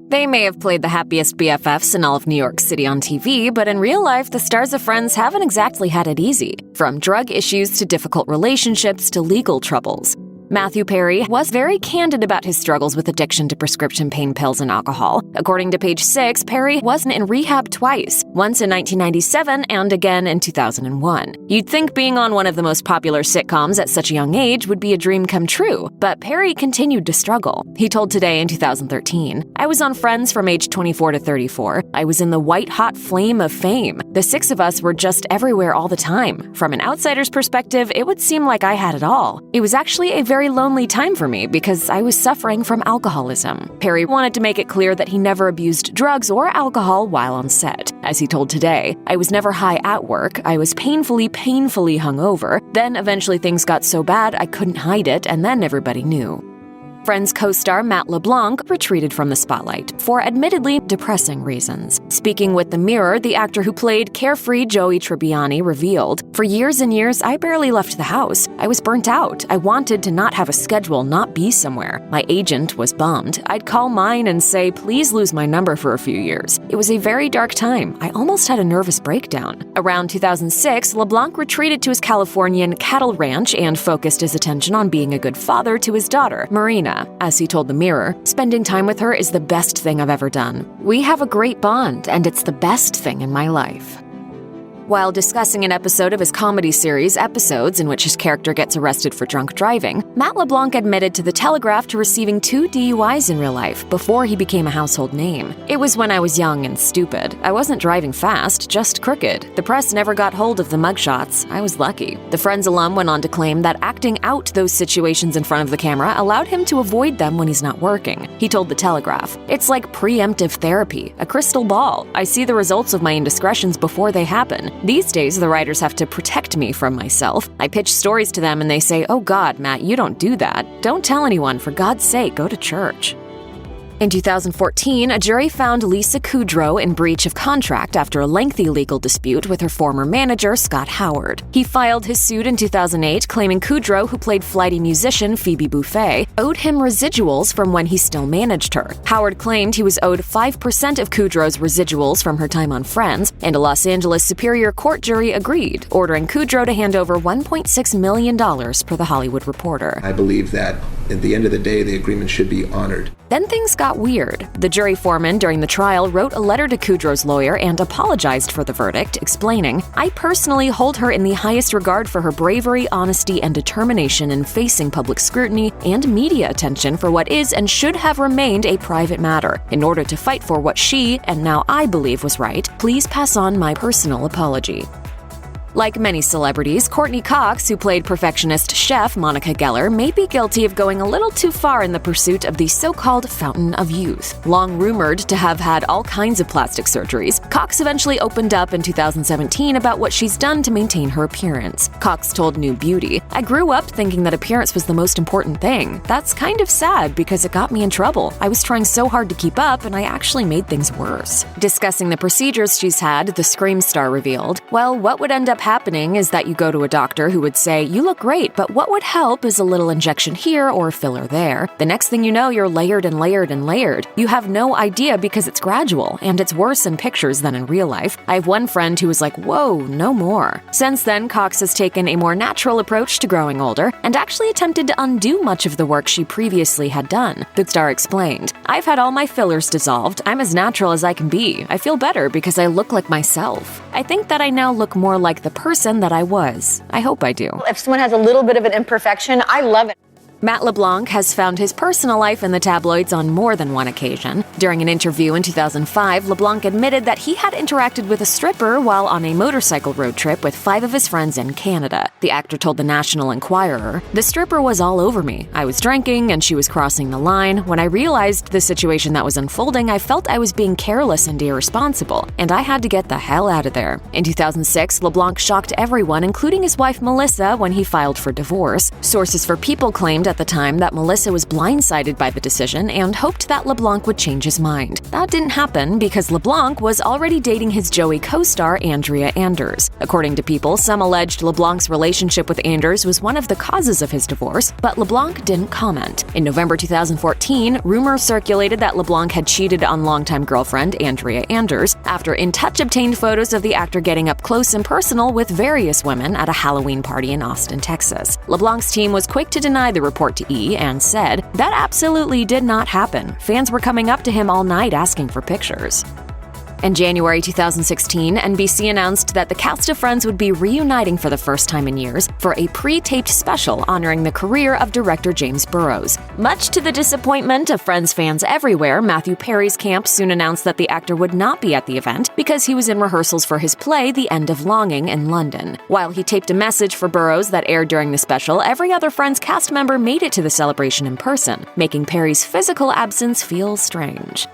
They may have played the happiest BFFs in all of New York City on TV, but in real life, the stars of Friends haven't exactly had it easy. From drug issues to difficult relationships to legal troubles. Matthew Perry was very candid about his struggles with addiction to prescription pain pills and alcohol. According to Page 6, Perry was in rehab twice, once in 1997 and again in 2001. You'd think being on one of the most popular sitcoms at such a young age would be a dream come true, but Perry continued to struggle. He told Today in 2013, "I was on Friends from age 24 to 34. I was in the white-hot flame of fame. The six of us were just everywhere all the time. From an outsider's perspective, it would seem like I had it all. It was actually a very lonely time for me because I was suffering from alcoholism." Perry wanted to make it clear that he never abused drugs or alcohol while on set. As he told Today, "I was never high at work. I was painfully hungover. Then eventually things got so bad I couldn't hide it, and then everybody knew." Friends co-star Matt LeBlanc retreated from the spotlight for admittedly depressing reasons. Speaking with The Mirror, the actor who played carefree Joey Tribbiani revealed, "For years and years, I barely left the house. I was burnt out. I wanted to not have a schedule, not be somewhere. My agent was bummed. I'd call mine and say, please lose my number for a few years. It was a very dark time. I almost had a nervous breakdown." Around 2006, LeBlanc retreated to his Californian cattle ranch and focused his attention on being a good father to his daughter, Marina. As he told The Mirror, "Spending time with her is the best thing I've ever done. We have a great bond, and it's the best thing in my life." While discussing an episode of his comedy series Episodes in which his character gets arrested for drunk driving, Matt LeBlanc admitted to The Telegraph to receiving 2 DUIs in real life before he became a household name. "It was when I was young and stupid. I wasn't driving fast, just crooked. The press never got hold of the mugshots. I was lucky." The Friends alum went on to claim that acting out those situations in front of the camera allowed him to avoid them when he's not working. He told The Telegraph, "It's like preemptive therapy, a crystal ball. I see the results of my indiscretions before they happen. These days, the writers have to protect me from myself. I pitch stories to them and they say, 'Oh God, Matt, you don't do that. Don't tell anyone, for God's sake, go to church.'" In 2014, a jury found Lisa Kudrow in breach of contract after a lengthy legal dispute with her former manager, Scott Howard. He filed his suit in 2008, claiming Kudrow, who played flighty musician Phoebe Buffay, owed him residuals from when he still managed her. Howard claimed he was owed 5% of Kudrow's residuals from her time on Friends, and a Los Angeles Superior Court jury agreed, ordering Kudrow to hand over $1.6 million per The Hollywood Reporter. "I believe that at the end of the day, the agreement should be honored." Then things got weird. The jury foreman during the trial wrote a letter to Kudrow's lawyer and apologized for the verdict, explaining, "I personally hold her in the highest regard for her bravery, honesty, and determination in facing public scrutiny and media attention for what is and should have remained a private matter. In order to fight for what she, and now I believe was right, please pass on my personal apology." Like many celebrities, Courtney Cox, who played perfectionist chef Monica Geller, may be guilty of going a little too far in the pursuit of the so-called fountain of youth. Long rumored to have had all kinds of plastic surgeries, Cox eventually opened up in 2017 about what she's done to maintain her appearance. Cox told New Beauty, "I grew up thinking that appearance was the most important thing. That's kind of sad because it got me in trouble. I was trying so hard to keep up and I actually made things worse." Discussing the procedures she's had, the Scream star revealed, "Well, what would end up happening is that you go to a doctor who would say, 'You look great, but what would help is a little injection here or filler there.' The next thing you know, you're layered and layered and layered. You have no idea because it's gradual, and it's worse in pictures than in real life. I have one friend who was like, 'Whoa, no more.'" Since then, Cox has taken a more natural approach to growing older and actually attempted to undo much of the work she previously had done. The star explained, "I've had all my fillers dissolved. I'm as natural as I can be. I feel better because I look like myself. I think that I now look more like the person that I was. I hope I do." If someone has a little bit of an imperfection, I love it. Matt LeBlanc has found his personal life in the tabloids on more than one occasion. During an interview in 2005, LeBlanc admitted that he had interacted with a stripper while on a motorcycle road trip with 5 of his friends in Canada. The actor told the National Enquirer, "The stripper was all over me. I was drinking and she was crossing the line. When I realized the situation that was unfolding, I felt I was being careless and irresponsible, and I had to get the hell out of there." In 2006, LeBlanc shocked everyone, including his wife Melissa, when he filed for divorce. Sources for People claimed explained at the time that Melissa was blindsided by the decision and hoped that LeBlanc would change his mind. That didn't happen because LeBlanc was already dating his Joey co-star Andrea Anders. According to People, some alleged LeBlanc's relationship with Anders was one of the causes of his divorce, but LeBlanc didn't comment. In November 2014, rumors circulated that LeBlanc had cheated on longtime girlfriend Andrea Anders after In Touch obtained photos of the actor getting up close and personal with various women at a Halloween party in Austin, Texas. LeBlanc's team was quick to deny the report to E! And said, "That absolutely did not happen. Fans were coming up to him all night asking for pictures." In January 2016, NBC announced that the cast of Friends would be reuniting for the first time in years for a pre-taped special honoring the career of director James Burrows. Much to the disappointment of Friends fans everywhere, Matthew Perry's camp soon announced that the actor would not be at the event because he was in rehearsals for his play The End of Longing in London. While he taped a message for Burrows that aired during the special, every other Friends cast member made it to the celebration in person, making Perry's physical absence feel strange.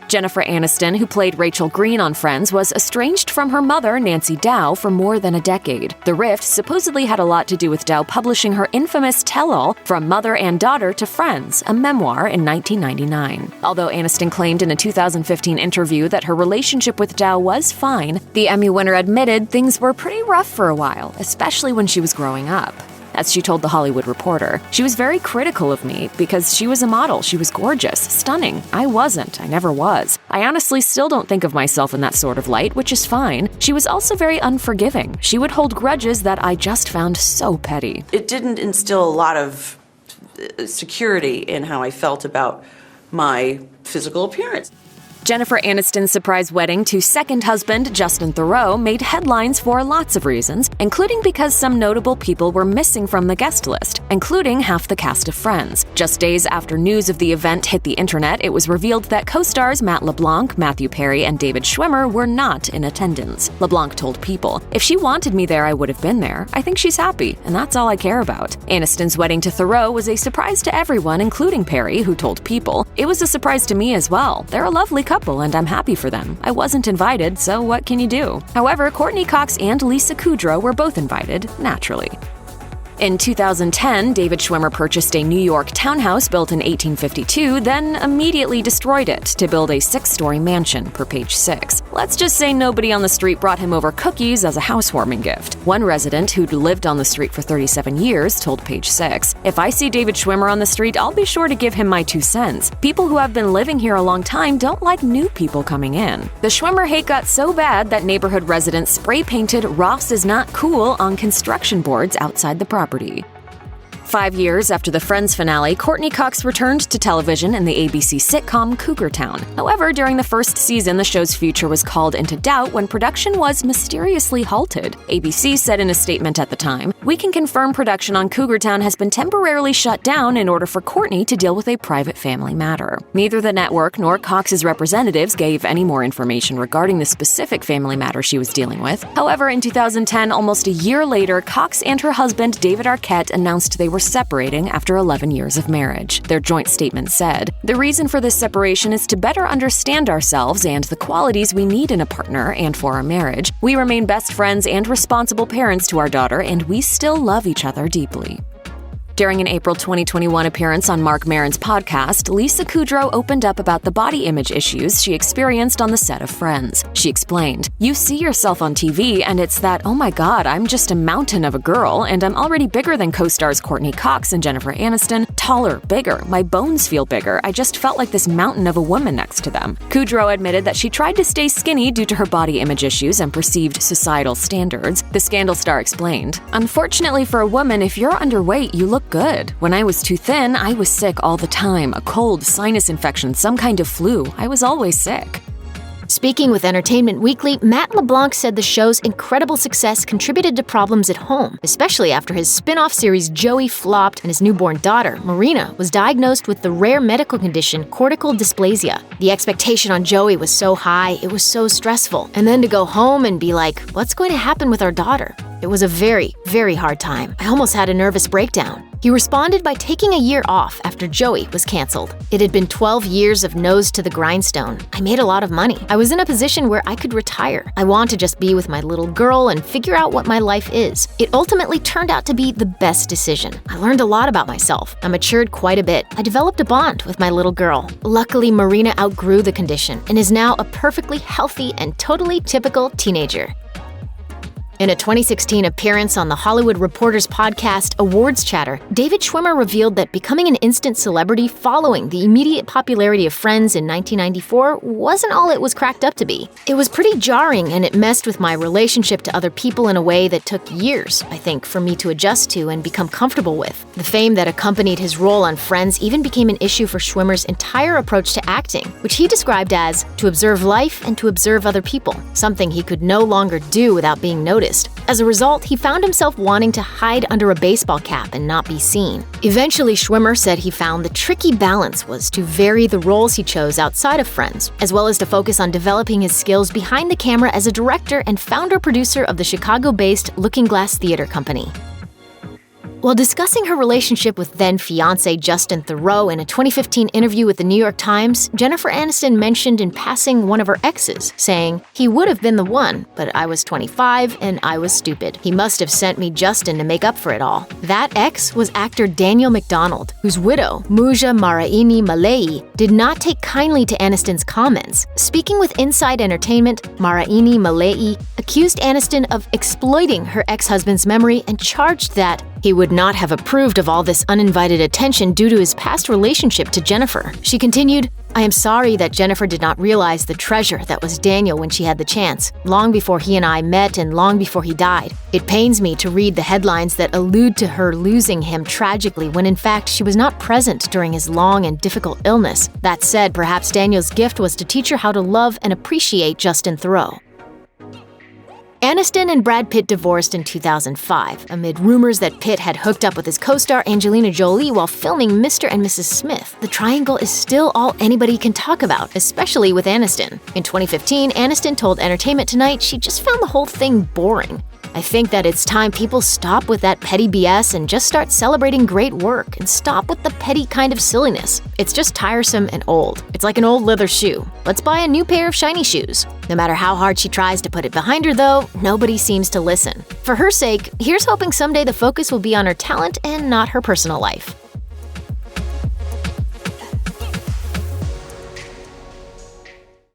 Jennifer Aniston, who played Rachel Green on Friends, was estranged from her mother, Nancy Dow, for more than a decade. The rift supposedly had a lot to do with Dow publishing her infamous tell-all From Mother and Daughter to Friends, a memoir, in 1999. Although Aniston claimed in a 2015 interview that her relationship with Dow was fine, the Emmy winner admitted things were pretty rough for a while, especially when she was growing up. As she told The Hollywood Reporter, "She was very critical of me because she was a model. She was gorgeous, stunning. I wasn't. I never was. I honestly still don't think of myself in that sort of light, which is fine. She was also very unforgiving. She would hold grudges that I just found so petty." It didn't instill a lot of security in how I felt about my physical appearance. Jennifer Aniston's surprise wedding to second husband Justin Theroux made headlines for lots of reasons, including because some notable people were missing from the guest list, including half the cast of Friends. Just days after news of the event hit the internet, it was revealed that co-stars Matt LeBlanc, Matthew Perry, and David Schwimmer were not in attendance. LeBlanc told People, "If she wanted me there, I would have been there. I think she's happy, and that's all I care about." Aniston's wedding to Theroux was a surprise to everyone, including Perry, who told People, "It was a surprise to me as well. They're a lovely couple, and I'm happy for them. I wasn't invited, so what can you do?" However, Courtney Cox and Lisa Kudrow were both invited, naturally. In 2010, David Schwimmer purchased a New York townhouse built in 1852, then immediately destroyed it to build a 6-story mansion, per Page 6. Let's just say nobody on the street brought him over cookies as a housewarming gift. One resident who'd lived on the street for 37 years told Page 6, "If I see David Schwimmer on the street, I'll be sure to give him my 2 cents. People who have been living here a long time don't like new people coming in." The Schwimmer hate got so bad that neighborhood residents spray-painted "Ross is not cool" on construction boards outside the property. 5 years after the Friends finale, Courtney Cox returned to television in the ABC sitcom Cougar Town. However, during the first season, the show's future was called into doubt when production was mysteriously halted. ABC said in a statement at the time, "We can confirm production on Cougar Town has been temporarily shut down in order for Courtney to deal with a private family matter." Neither the network nor Cox's representatives gave any more information regarding the specific family matter she was dealing with. However, in 2010, almost a year later, Cox and her husband David Arquette announced they were separating after 11 years of marriage. Their joint statement said, "The reason for this separation is to better understand ourselves and the qualities we need in a partner and for our marriage. We remain best friends and responsible parents to our daughter, and we still love each other deeply." During an April 2021 appearance on Marc Maron's podcast, Lisa Kudrow opened up about the body image issues she experienced on the set of Friends. She explained, "You see yourself on TV and it's that, oh my god, I'm just a mountain of a girl and I'm already bigger than co-stars Courtney Cox and Jennifer Aniston. Taller, bigger, my bones feel bigger. I just felt like this mountain of a woman next to them." Kudrow admitted that she tried to stay skinny due to her body image issues and perceived societal standards. The Scandal star explained, "Unfortunately for a woman, if you're underweight, you look good. When I was too thin, I was sick all the time. A cold, sinus infection, some kind of flu. I was always sick." Speaking with Entertainment Weekly, Matt LeBlanc said the show's incredible success contributed to problems at home, especially after his spin-off series Joey flopped and his newborn daughter, Marina, was diagnosed with the rare medical condition cortical dysplasia. The expectation on Joey was so high, it was so stressful. And then to go home and be like, what's going to happen with our daughter? It was a very, very hard time. I almost had a nervous breakdown. He responded by taking a year off after Joey was canceled. It had been 12 years of nose to the grindstone. I made a lot of money. I was in a position where I could retire. I want to just be with my little girl and figure out what my life is. It ultimately turned out to be the best decision. I learned a lot about myself. I matured quite a bit. I developed a bond with my little girl. Luckily, Marina outgrew the condition and is now a perfectly healthy and totally typical teenager. In a 2016 appearance on the Hollywood Reporter's podcast Awards Chatter, David Schwimmer revealed that becoming an instant celebrity following the immediate popularity of Friends in 1994 wasn't all it was cracked up to be. It was pretty jarring, and it messed with my relationship to other people in a way that took years, I think, for me to adjust to and become comfortable with. The fame that accompanied his role on Friends even became an issue for Schwimmer's entire approach to acting, which he described as to observe life and to observe other people, something he could no longer do without being noticed. As a result, he found himself wanting to hide under a baseball cap and not be seen. Eventually, Schwimmer said he found the tricky balance was to vary the roles he chose outside of Friends, as well as to focus on developing his skills behind the camera as a director and founder-producer of the Chicago-based Looking Glass Theater Company. While discussing her relationship with then-fiancé Justin Theroux in a 2015 interview with the New York Times, Jennifer Aniston mentioned in passing one of her exes, saying, "He would have been the one, but I was 25 and I was stupid. He must have sent me Justin to make up for it all." That ex was actor Daniel McDonald, whose widow, Muja Maraini Malei, did not take kindly to Aniston's comments. Speaking with Inside Entertainment, Maraini Malei accused Aniston of exploiting her ex-husband's memory and charged that he would not have approved of all this uninvited attention due to his past relationship to Jennifer. She continued, "I am sorry that Jennifer did not realize the treasure that was Daniel when she had the chance, long before he and I met and long before he died. It pains me to read the headlines that allude to her losing him tragically when in fact she was not present during his long and difficult illness. That said, perhaps Daniel's gift was to teach her how to love and appreciate Justin Theroux." Aniston and Brad Pitt divorced in 2005, amid rumors that Pitt had hooked up with his co-star Angelina Jolie while filming Mr. and Mrs. Smith. The triangle is still all anybody can talk about, especially with Aniston. In 2015, Aniston told Entertainment Tonight she just found the whole thing boring. "I think that it's time people stop with that petty BS and just start celebrating great work and stop with the petty kind of silliness. It's just tiresome and old. It's like an old leather shoe. Let's buy a new pair of shiny shoes." No matter how hard she tries to put it behind her, though, nobody seems to listen. For her sake, here's hoping someday the focus will be on her talent and not her personal life.